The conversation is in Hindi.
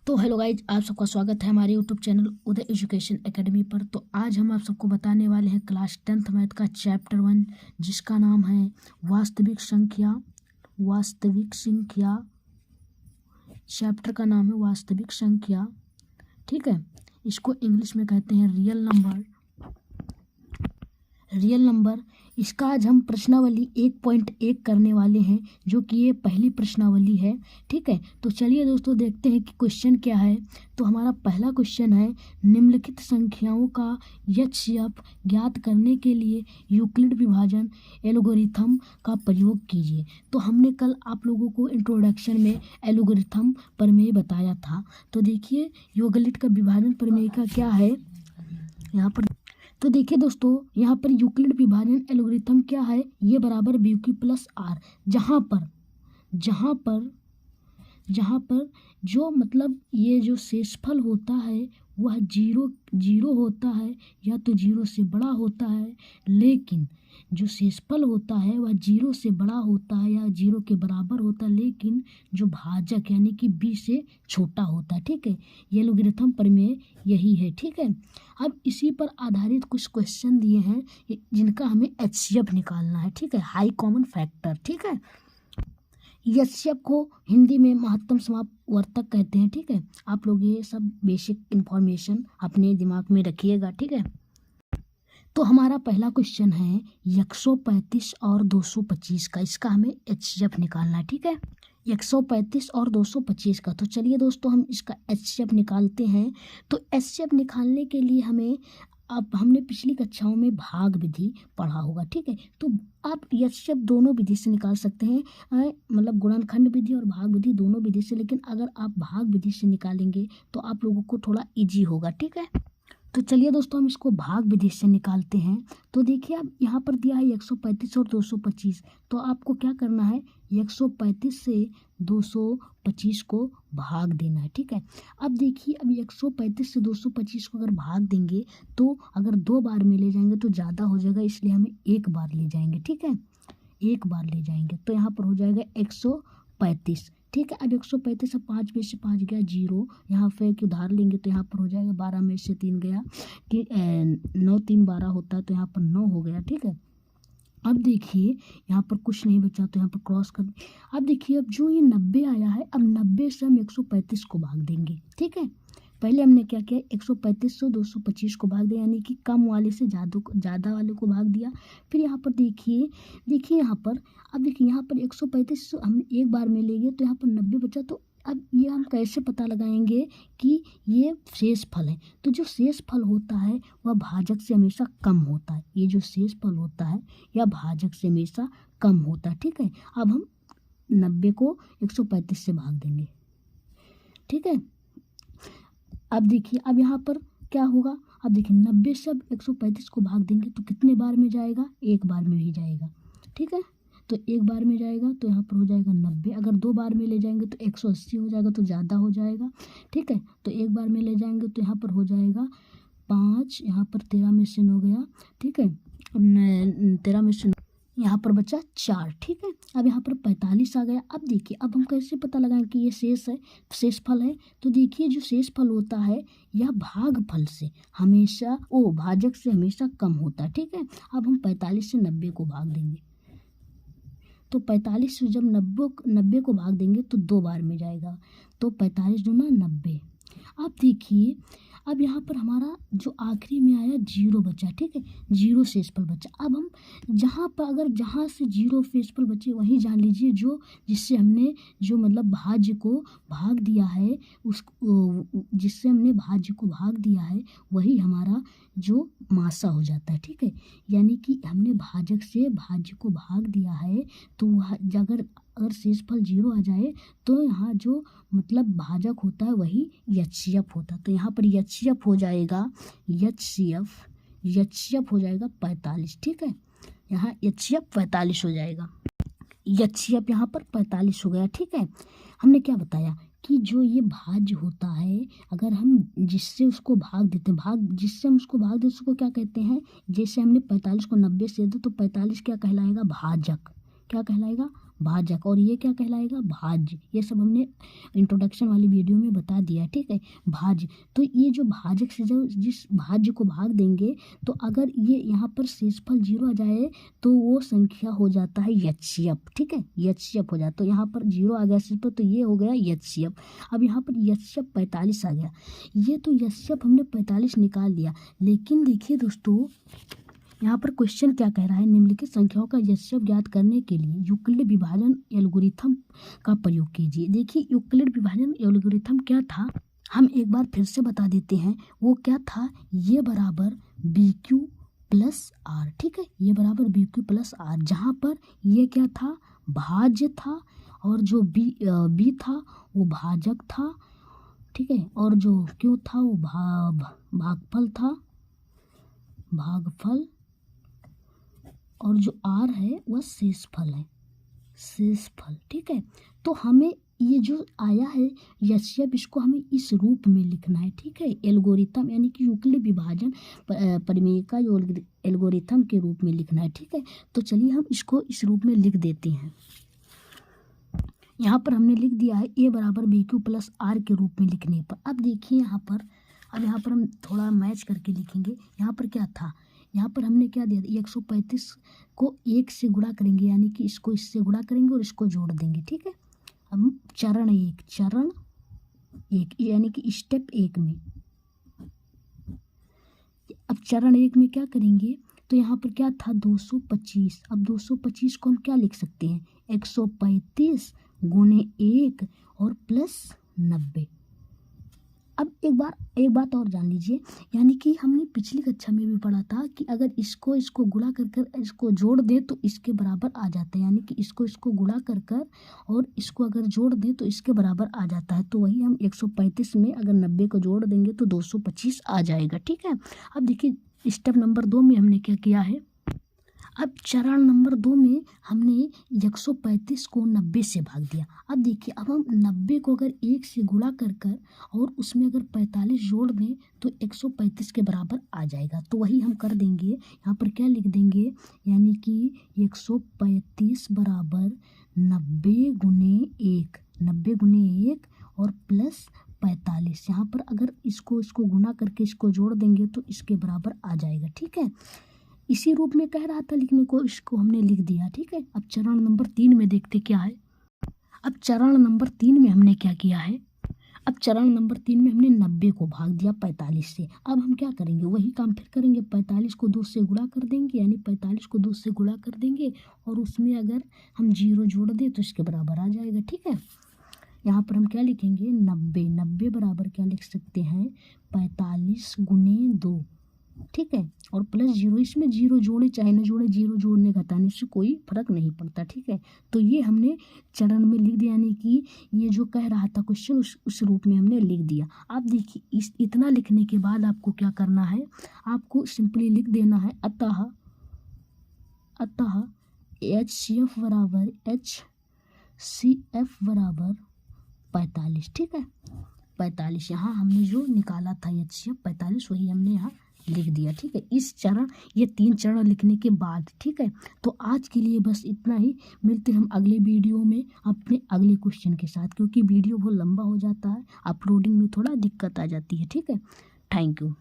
तो हेलो गाइज, आप सबका स्वागत है हमारे यूट्यूब चैनल उदय एजुकेशन एकेडमी पर। तो आज हम आप सबको बताने वाले हैं क्लास 10th मैथ का चैप्टर 1, जिसका नाम है वास्तविक संख्या। चैप्टर का नाम है वास्तविक संख्या, ठीक है। इसको इंग्लिश में कहते हैं रियल नंबर। इसका आज हम प्रश्नावली 1.1 करने वाले हैं, जो कि ये पहली प्रश्नावली है, ठीक है। तो चलिए दोस्तों देखते हैं कि क्वेश्चन क्या है। तो हमारा पहला क्वेश्चन है, निम्नलिखित संख्याओं का एचसीएफ ज्ञात करने के लिए यूक्लिड विभाजन एल्गोरिथम का प्रयोग कीजिए। तो हमने कल आप लोगों को इंट्रोडक्शन में एल्गोरिथम प्रमेय बताया था। तो देखिए यूक्लिड का विभाजन प्रमेय का क्या है यहाँ पर। तो देखिए दोस्तों, यहाँ पर यूक्लिड विभाजन एल्गोरिथम क्या है, ये बराबर BQ प्लस आर, जहाँ पर जो मतलब ये जो शेषफल होता है वह जीरो होता है, या तो जीरो से बड़ा होता है, लेकिन जो शेषफल होता है वह जीरो से बड़ा होता है या जीरो के बराबर होता है, लेकिन जो भाजक यानी कि b से छोटा होता है, ठीक है। ये एल्गोरिथम प्रमेय यही है, ठीक है। अब इसी पर आधारित कुछ क्वेश्चन दिए हैं जिनका हमें एचसीएफ निकालना है, ठीक है, हाई कॉमन फैक्टर, ठीक है। एचसीएफ को हिंदी में महत्तम समापवर्तक कहते हैं, ठीक है। आप लोग ये सब बेसिक इन्फॉर्मेशन अपने दिमाग में रखिएगा, ठीक है। तो हमारा पहला क्वेश्चन है 135 और 225 का, इसका हमें एचसीएफ निकालना है, ठीक है। 135 और 225 का। तो चलिए दोस्तों हम इसका एचसीएफ निकालते हैं। तो एचसीएफ निकालने के लिए अब हमने पिछली कक्षाओं में भाग विधि पढ़ा होगा, ठीक है। तो आप एचसीएफ दोनों विधि से निकाल सकते हैं, मतलब गुणनखंड विधि और भाग विधि दोनों विधि से, लेकिन अगर आप भाग विधि से निकालेंगे तो आप लोगों को थोड़ा इजी होगा, ठीक है। तो चलिए दोस्तों हम इसको भाग विधि से निकालते हैं। तो देखिए अब यहाँ पर दिया है 135 और 225, तो आपको क्या करना है, 135 से 225 को भाग देना है, ठीक है। अब देखिए अब 135 से 225 को अगर भाग देंगे तो अगर 2 बार में ले जाएंगे तो ज़्यादा हो जाएगा, इसलिए हमें 1 बार ले जाएंगे, ठीक है। 1 बार ले जाएंगे तो यहाँ पर हो जाएगा 135, ठीक है। अब 135 से 5 में से 5 गया 0, यहाँ पे एक उधार लेंगे तो यहाँ पर हो जाएगा 12 में से 3 गया कि 9 3 12 होता है, तो यहाँ पर 9 हो गया, ठीक है। अब देखिए यहाँ पर कुछ नहीं बचा तो यहाँ पर क्रॉस कर। अब देखिए अब जो ये 90 आया है, अब 90 से हम 135 को भाग देंगे, ठीक है। पहले हमने क्या किया, 135 से 225 को भाग दिया, यानी कि कम वाले से ज़्यादा वाले को भाग दिया। फिर यहाँ पर देखिए यहाँ पर, अब देखिए यहाँ पर 135 हमने 1 बार में ले गए तो यहाँ पर 90 बचा। तो अब ये हम कैसे पता लगाएंगे कि ये शेषफल है। तो जो शेषफल होता है वह भाजक से हमेशा कम होता है, ये जो शेषफल होता है यह भाजक से हमेशा कम होता है, ठीक है। अब हम 90 को 135 से भाग देंगे, ठीक है। अब देखिए अब यहाँ पर क्या होगा, अब देखिए 90 से अब 135 को भाग देंगे तो कितने बार में जाएगा, 1 बार में ही जाएगा, ठीक है। तो 1 बार में जाएगा तो यहाँ पर हो जाएगा 90। अगर 2 बार में ले जाएंगे तो 180 हो जाएगा, तो ज़्यादा हो जाएगा, ठीक है। तो 1 बार में ले जाएंगे तो यहाँ पर हो जाएगा 5, यहाँ पर 13 में से 9 गया, ठीक है। 13 में से यहाँ पर बचा 4, ठीक है। अब यहाँ पर 45 आ गया। अब देखिए अब हम कैसे पता लगाएं कि ये शेषफल है। तो देखिए जो शेषफल होता है यह भागफल से हमेशा भाजक से हमेशा कम होता है, ठीक है। अब हम 45 से 90 को भाग देंगे, तो 45 से जब 90 को भाग देंगे तो 2 बार में जाएगा, तो 45 दूना 90। अब देखिए अब यहाँ पर हमारा जो आखिरी में आया 0 बचा, ठीक है, 0 शेषफल बचा। अब हम जहाँ से 0 शेषफल बचे वहीं जान लीजिए जिससे हमने जो मतलब भाज्य को भाग दिया है, जिससे हमने भाज्य को भाग दिया है वही हमारा जो मासा हो जाता है, ठीक है। यानी कि हमने भाजक से भाज्य को भाग दिया है, तो वह अगर शेषफल 0 आ जाए तो यहाँ जो मतलब भाजक होता है वही एचसीएफ होता है। तो यहाँ पर एचसीएफ हो जाएगा 45, ठीक है। यहाँ एचसीएफ 45 हो जाएगा, एचसीएफ यहाँ पर 45 हो गया, ठीक है। हमने क्या बताया कि जो ये भाज्य होता है अगर हम जिससे उसको भाग देते हैं, जिससे हम उसको भाग देते उसको क्या कहते हैं, जैसे हमने 45 को 90 से दे तो 45 क्या कहलाएगा, भाजक, क्या कहलाएगा, भाजक, और ये क्या कहलाएगा, भाज्य। ये सब हमने इंट्रोडक्शन वाली वीडियो में बता दिया है, ठीक है। भाज्य, तो ये जो भाजक से जब जिस भाज्य को भाग देंगे तो अगर ये यहाँ पर शेषफल 0 आ जाए तो वो संख्या हो जाता है एचसीएफ, ठीक है, एचसीएफ हो जाता है। तो यहाँ पर 0 आ गया शेषफल, तो ये हो गया एचसीएफ। अब यहाँ पर एचसीएफ 45 आ गया, ये तो एचसीएफ हमने 45 निकाल दिया। लेकिन देखिए दोस्तों, यहाँ पर क्वेश्चन क्या कह रहा है, निम्नलिखित संख्याओं का एचसीएफ ज्ञात करने के लिए यूक्लिड विभाजन एल्गोरिथम का प्रयोग कीजिए। देखिए यूक्लिड विभाजन एल्गोरिथम क्या था, हम एक बार फिर से बता देते हैं। वो क्या था, ये बराबर बी क्यू प्लस आर, ठीक है, ये बराबर बी क्यू प्लस आर, जहाँ पर ये क्या था, भाज्य था, और जो बी था वो भाजक था, ठीक है, और जो क्यू था वो भागफल था, भागफल, और जो आर है वह शेषफल है, शेषफल, ठीक है। तो हमें ये जो आया है एचसीएफ, इसको हमें इस रूप में लिखना है, ठीक है, एल्गोरिथम यानी कि यूक्लिड विभाजन प्रमेय का एल्गोरिथम के रूप में लिखना है, ठीक है। तो चलिए हम इसको इस रूप में लिख देते हैं। यहाँ पर हमने लिख दिया है ए बराबर बी क्यू प्लस आर के रूप में लिखने पर। अब देखिए यहाँ पर, अब यहाँ पर हम थोड़ा मैच करके लिखेंगे। यहाँ पर क्या था, यहाँ पर हमने क्या दिया, 135 को 1 से गुणा करेंगे, यानी कि इसको इससे गुणा करेंगे और इसको जोड़ देंगे, ठीक है। हम चरण एक यानी कि स्टेप 1 में, अब चरण 1 में क्या करेंगे, तो यहाँ पर क्या था 225। अब 225 को हम क्या लिख सकते हैं, 135 गुणे 1 और प्लस 90। अब एक बात और जान लीजिए, यानी कि हमने पिछली कक्षा में भी पढ़ा था कि अगर इसको गुणा कर इसको जोड़ दें तो इसके बराबर आ जाता है, यानी कि इसको गुणा कर और इसको अगर जोड़ दें तो इसके बराबर आ जाता है। तो वही हम 135 में अगर 90 को जोड़ देंगे तो 225 आ जाएगा, ठीक है। अब देखिए स्टेप नंबर 2 में हमने क्या किया है, अब चरण नंबर 2 में हमने 135 को 90 से भाग दिया। अब देखिए, अब हम 90 को अगर 1 से गुणा कर और उसमें अगर 45 जोड़ दें तो 135 के बराबर आ जाएगा। तो वही हम कर देंगे, यहाँ पर क्या लिख देंगे, यानी कि 135 बराबर 90 गुणे 1 और प्लस 45। यहाँ पर अगर इसको गुणा करके इसको जोड़ देंगे तो इसके बराबर आ जाएगा, ठीक है। इसी रूप में कह रहा था लिखने को, इसको हमने लिख दिया, ठीक है। अब चरण नंबर 3 में देखते क्या है। अब चरण नंबर 3 में हमने क्या किया है, अब चरण नंबर 3 में हमने 90 को भाग दिया 45 से। अब हम क्या करेंगे, वही काम फिर करेंगे, 45 को 2 से गुणा कर देंगे, यानी 45 को 2 से गुणा कर देंगे और उसमें अगर हम 0 जोड़ दें तो इसके बराबर आ जाएगा, ठीक है। यहाँ पर हम क्या लिखेंगे, 90 बराबर क्या लिख सकते हैं, 45 गुणे 2, ठीक है, और प्लस 0। इसमें 0 जोड़े चाहे न जोड़े, 0 जोड़ने घटाने से कोई फर्क नहीं पड़ता, ठीक है। तो ये हमने चरण में लिख दिया, यानी कि ये जो कह रहा था क्वेश्चन उस रूप में हमने लिख दिया। अब देखिए इतना लिखने के बाद आपको क्या करना है, आपको सिंपली लिख देना है अतः HCF बराबर 45, ठीक है, 45। यहाँ हमने जो निकाला था HCF 45 वही हमने यहाँ लिख दिया, ठीक है। ये 3 चरण लिखने के बाद, ठीक है। तो आज के लिए बस इतना ही, मिलते हम अगले वीडियो में अपने अगले क्वेश्चन के साथ, क्योंकि वीडियो बहुत लंबा हो जाता है, अपलोडिंग में थोड़ा दिक्कत आ जाती है, ठीक है। Thank you.